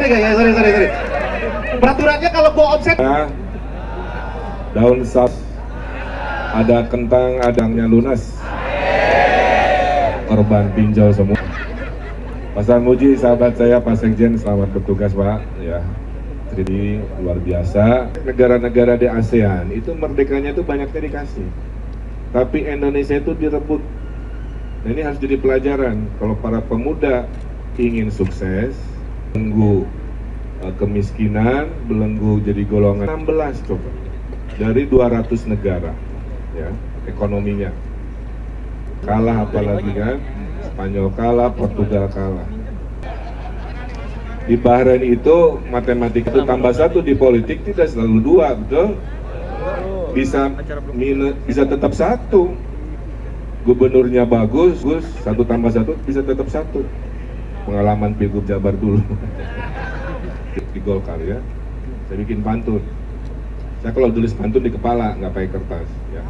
sorry. Peraturannya kalau go offset. Daun saus, ada kentang, adangnya lunas. Korban pinjol semua. Pasang Muji, sahabat saya Pak Sekjen, selamat bertugas Pak. Ya, jadi luar biasa. Negara-negara di ASEAN itu merdekanya itu banyaknya dikasih, tapi Indonesia itu direbut. Nah, ini harus jadi pelajaran. Kalau para pemuda ingin sukses, belenggu kemiskinan, belenggu jadi golongan 16 coba dari 200 negara, ya ekonominya kalah, apalagi kan Spanyol kalah, Portugal kalah. Di Bahrain itu matematika itu tambah 1 di politik tidak selalu 2, betul? Bisa tetap 1. Gubernurnya bagus, 1 tambah 1 bisa tetap 1. Pengalaman Pilgub Jabar dulu di Golkar ya. Saya bikin pantun. Saya kalau tulis pantun di kepala, nggak pakai kertas. Ya.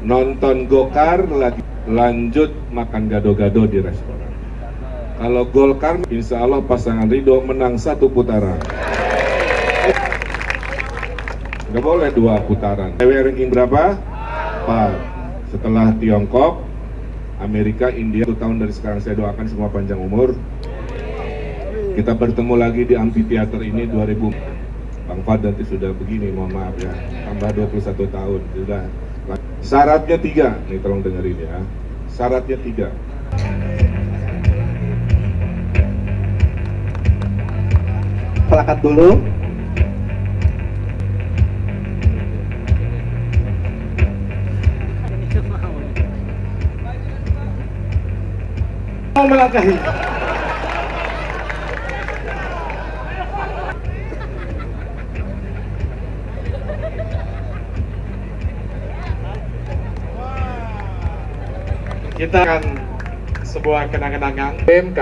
Nonton Golkar lagi, lanjut makan gado-gado di restoran. Kalau Golkar, insya Allah pasangan Ridho menang 1 putaran. Nggak boleh 2 putaran. Ranking berapa? 4. Setelah Tiongkok, Amerika, India. 1 tahun dari sekarang saya doakan semua panjang umur. Kita bertemu lagi di amphitheater ini 2000. Bang Fad nanti sudah begini, mohon maaf ya. Tambah 21 tahun. Sudah. Syaratnya 3. Nih tolong dengerin ya. Syaratnya 3. Plakat dulu. Mau melangkahi. Kita akan sebuah kenang-kenangan PMK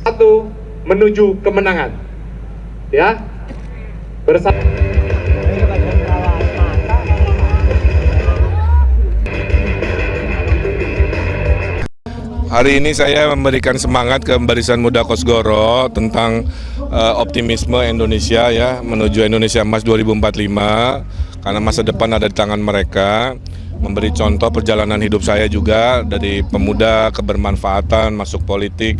1 menuju kemenangan, ya bersama. Hari ini saya memberikan semangat ke Barisan Muda Kosgoro tentang optimisme Indonesia ya menuju Indonesia Emas 2045, karena masa depan ada di tangan mereka. Memberi contoh perjalanan hidup saya juga dari pemuda kebermanfaatan masuk politik.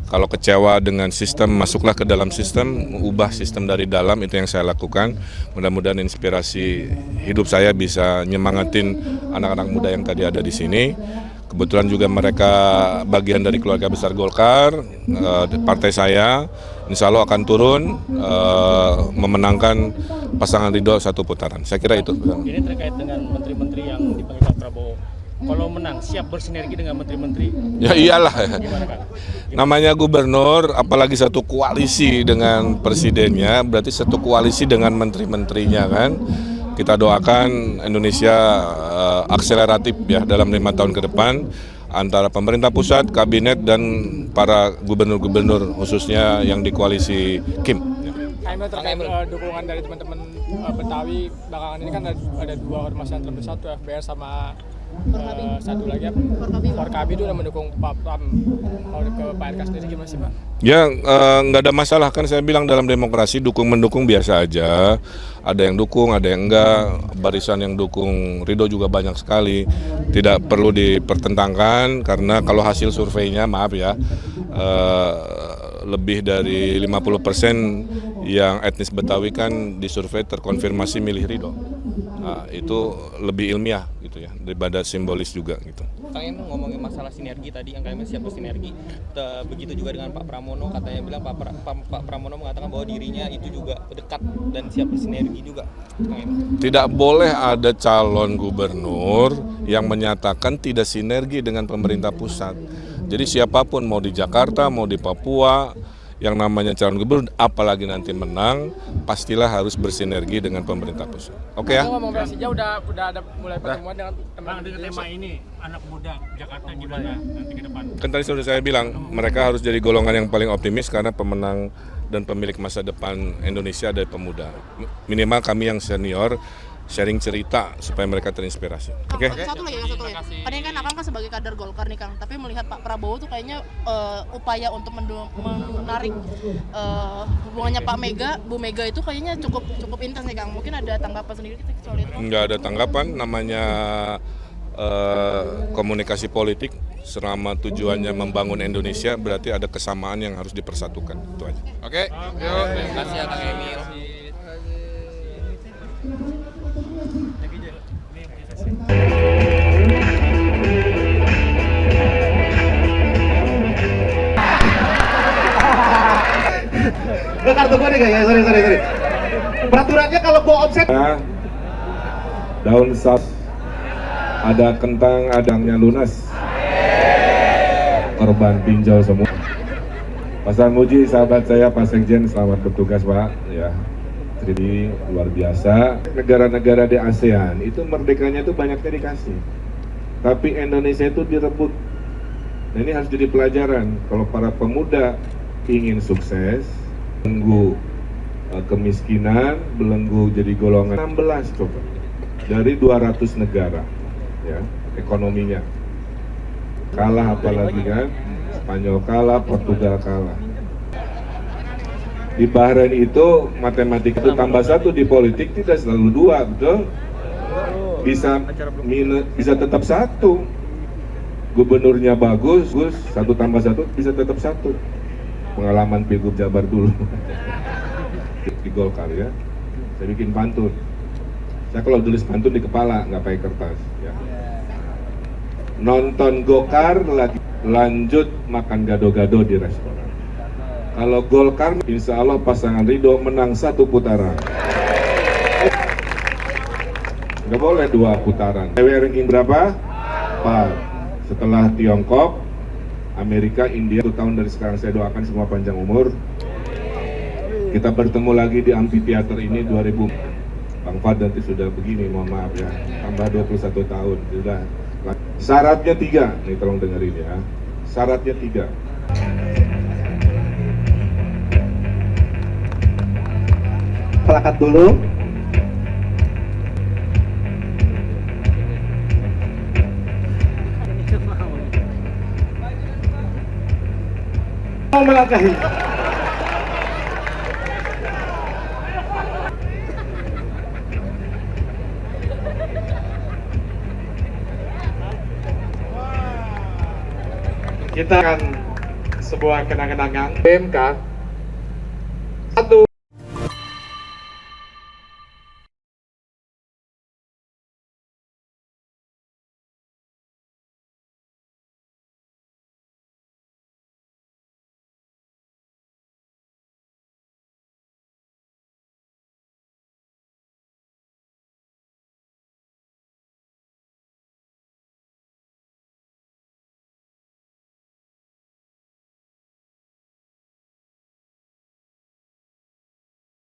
Kalau kecewa dengan sistem, masuklah ke dalam sistem, ubah sistem dari dalam, itu yang saya lakukan. Mudah-mudahan inspirasi hidup saya bisa nyemangatin anak-anak muda yang tadi ada di sini. Kebetulan juga mereka bagian dari keluarga besar Golkar, partai saya, insya Allah akan turun memenangkan pasangan Ridho 1 putaran. Saya kira itu. Ini terkait dengan menteri-menteri yang dipanggil Pak Prabowo. Kalau menang, siap bersinergi dengan menteri-menteri? Ya iyalah. Gimana, Kak? Namanya gubernur, apalagi satu koalisi dengan presidennya, berarti satu koalisi dengan menteri-menterinya kan. Kita doakan Indonesia akseleratif ya dalam 5 tahun ke depan antara pemerintah pusat, kabinet dan para gubernur-gubernur khususnya yang di koalisi Kim. Emil terkait dukungan dari teman-teman Betawi belakangan ini kan ada 2 ormas yang terbesar tuh FBR sama satu lagi Forkabi itu udah mendukung Pak Pram. Mau ke Pak RK sendiri gimana sih Pak? Ya nggak ada masalah, kan saya bilang dalam demokrasi dukung-mendukung biasa aja. Ada yang dukung, ada yang enggak. Barisan yang dukung Ridho juga banyak sekali. Tidak perlu dipertentangkan karena kalau hasil surveinya maaf ya lebih dari 50% yang etnis Betawi kan disurvei terkonfirmasi milih Ridho. Nah, itu lebih ilmiah gitu ya daripada simbolis juga gitu. Kang Emil ngomongin masalah sinergi tadi, yang Kang Emil siap bersinergi. Begitu juga dengan Pak Pramono, katanya bilang Pak Pramono mengatakan bahwa dirinya itu juga dekat dan siap bersinergi juga. Kang Emil. Tidak boleh ada calon gubernur yang menyatakan tidak sinergi dengan pemerintah pusat. Jadi siapapun mau di Jakarta, mau di Papua, yang namanya calon gubernur, apalagi nanti menang, pastilah harus bersinergi dengan pemerintah pusat. Oke ya? Ngomong Persija udah ada mulai pertemuan dengan Bang, dengan tema ini, anak muda Jakarta gimana nanti ke depan? Kan tadi sudah saya bilang, mereka harus jadi golongan yang paling optimis karena pemenang dan pemilik masa depan Indonesia dari pemuda. Minimal kami yang senior sharing cerita supaya mereka terinspirasi. Oke? Satu lagi. Kan ini kan Akang kan sebagai kader Golkar nih Kang, tapi melihat Pak Prabowo tuh kayaknya upaya untuk menarik hubungannya Bu Mega itu kayaknya cukup intens nih Kang. Mungkin ada tanggapan sendiri soal itu? Nggak ada tanggapan, namanya komunikasi politik. Selama tujuannya membangun Indonesia, berarti ada kesamaan yang harus dipersatukan. Itu aja. Oke, yuk. Terima kasih ya Kang Emil. Nggak, kartu gue nih ya, sorry. Peraturannya kalau go offset. Daun saus, ada kentang, adangnya lunas. Korban pinjol semua. Pasang Muji, sahabat saya Pak Sekjen, selamat bertugas Pak. Ya, jadi luar biasa. Negara-negara di ASEAN itu merdekanya itu banyaknya dikasih, tapi Indonesia itu direbut. Nah, ini harus jadi pelajaran. Kalau para pemuda ingin sukses, belenggu kemiskinan, belenggu jadi golongan 16 coba dari 200 negara, ya ekonominya. Kalah apalagi kan, Spanyol kalah, Portugal kalah. Di Bahrain itu matematika itu tambah 1 di politik tidak selalu 2, betul? Bisa tetap 1. Gubernurnya bagus, 1 tambah 1 bisa tetap 1. Pengalaman Pilgub Jabar dulu di Golkar ya. Saya bikin pantun. Saya kalau tulis pantun di kepala, nggak pakai kertas. Ya. Nonton Golkar lagi, lanjut makan gado-gado di restoran. Kalau Golkar, insya Allah pasangan Ridho menang 1 putaran. Nggak boleh 2 putaran. Ranking berapa? 4. Setelah Tiongkok, Amerika, India. 1 tahun dari sekarang saya doakan semua panjang umur. Kita bertemu lagi di amphitheater ini 2000. Bang Fad nanti sudah begini, mohon maaf ya. Tambah 21 tahun, sudah. Syaratnya 3, nih tolong dengerin ya. Syaratnya 3. Plakat dulu. Mau melangkahi. Kita akan sebuah kenang-kenangan PMK